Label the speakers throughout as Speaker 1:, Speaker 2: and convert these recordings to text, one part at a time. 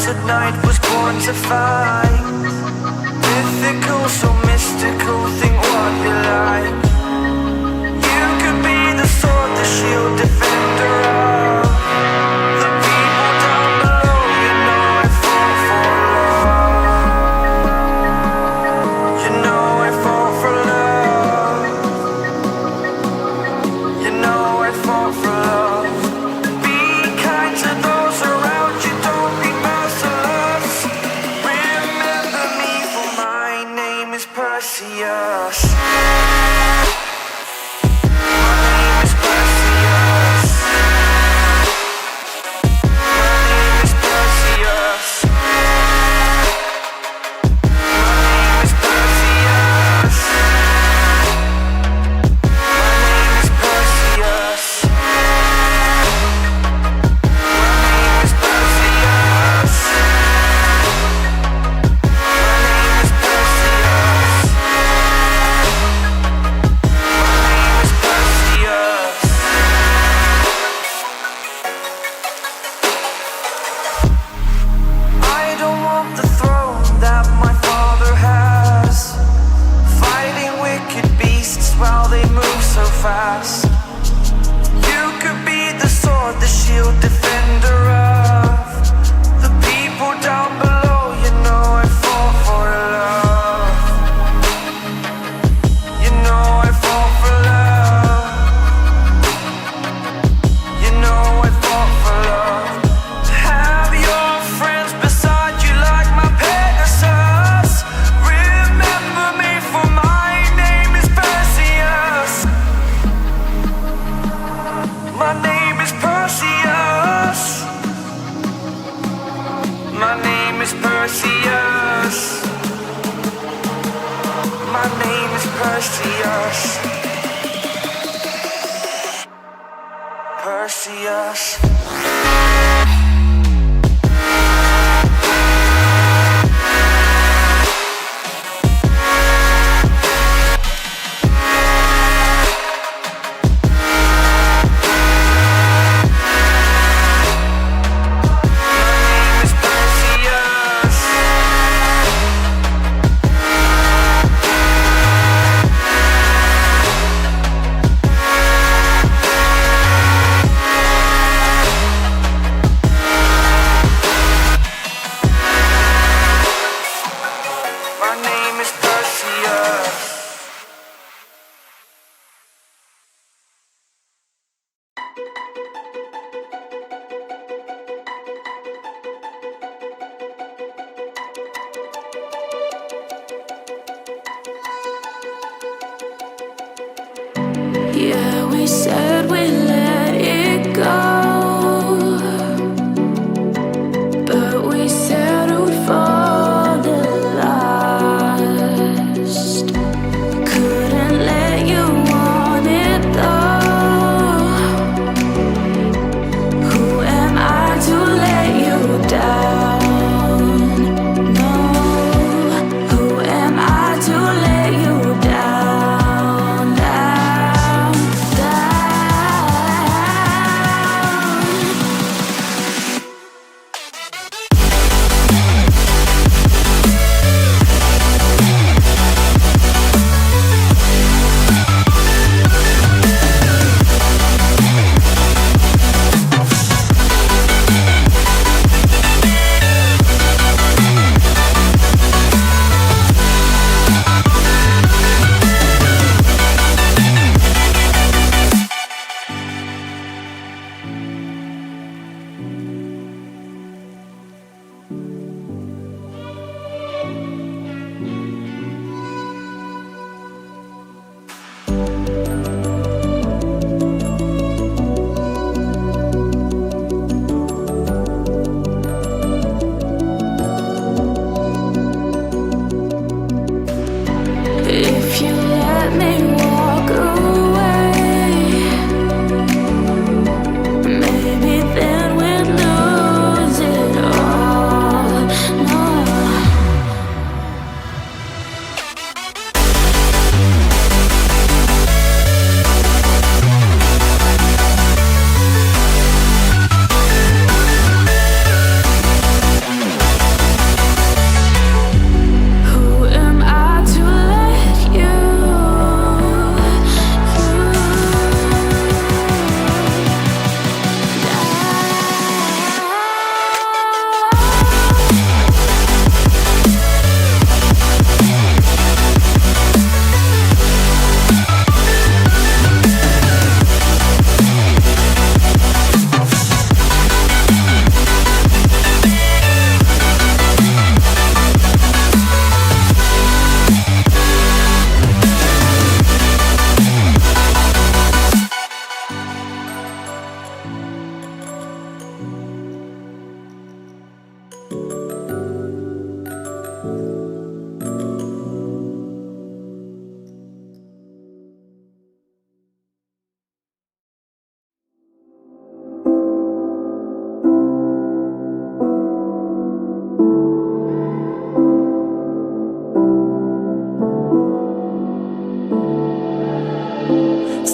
Speaker 1: tonight was born to fight. Mythical, so mystical, think what you like. You could be the sword, the shield, defender of the people down below. You know I fall for love. You know I fall for love. You know I fall for love. Be kind to those around you, don't be merciless. Remember me, for my name is Perseus. While they move so fast, you could be the sword, the shield, defender of the people down below. You know I fall for love. You know I fall for love. You know I fall for love. Have your friends beside you like my Pegasus. Remember me, for my name is Perseus. My name is Perseus. My name is Perseus. My name is Perseus. Perseus. My name is Perseus.
Speaker 2: Yeah, we said we let it go, but we settled for the last. Couldn't let you want it though. Who am I to let you down? No, who am I to let you down?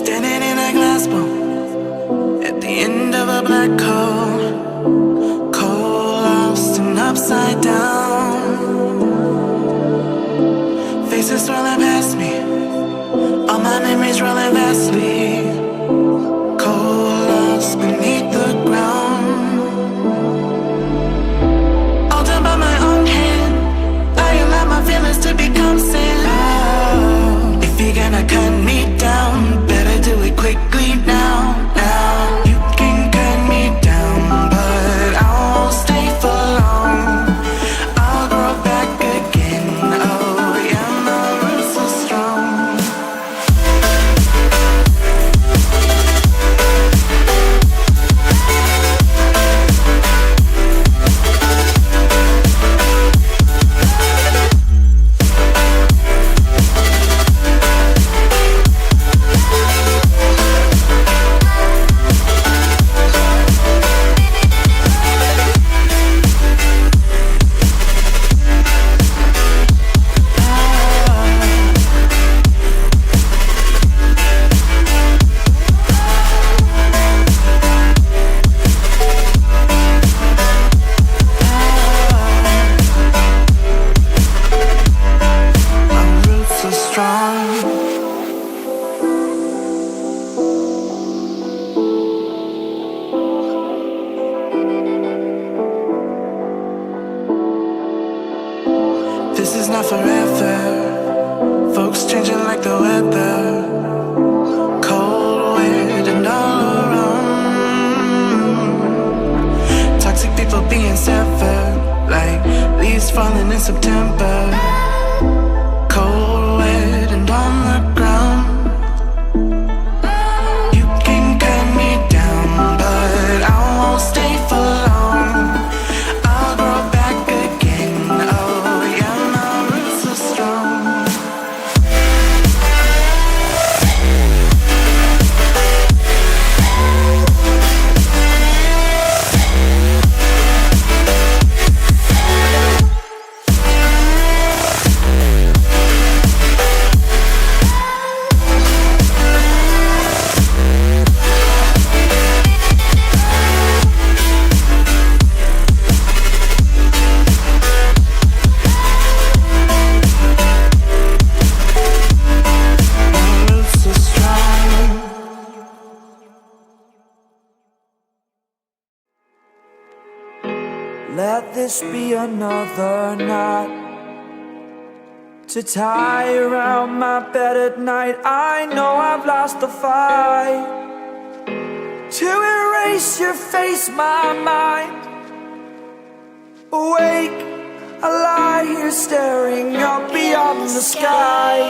Speaker 1: Standing in a glass bowl at the end of a black hole, cold, lost and upside down. Faces swirling past me, all my memories rolling vastly, cold, lost beneath the ground. All done by my own hand, I allow my feelings to become sand. Oh, if you're gonna cut me down, better do it quickly now. You can cut me down, but I won't stay for long. I'll grow back again. Oh yeah, my roots are strong. This is not forever. Folks changing like the weather. Cold, wet, and all around. Toxic people being severed, like leaves falling in September. Cold, wet, and on the ground. You can cut me down, but I won't stay for long. I'll grow back again. Oh yeah, my roots are strong.
Speaker 3: Let this be another knot to tie around my bed at night. I know I've lost the fight to erase your face, my mind. Awake, I lie here staring up beyond the sky.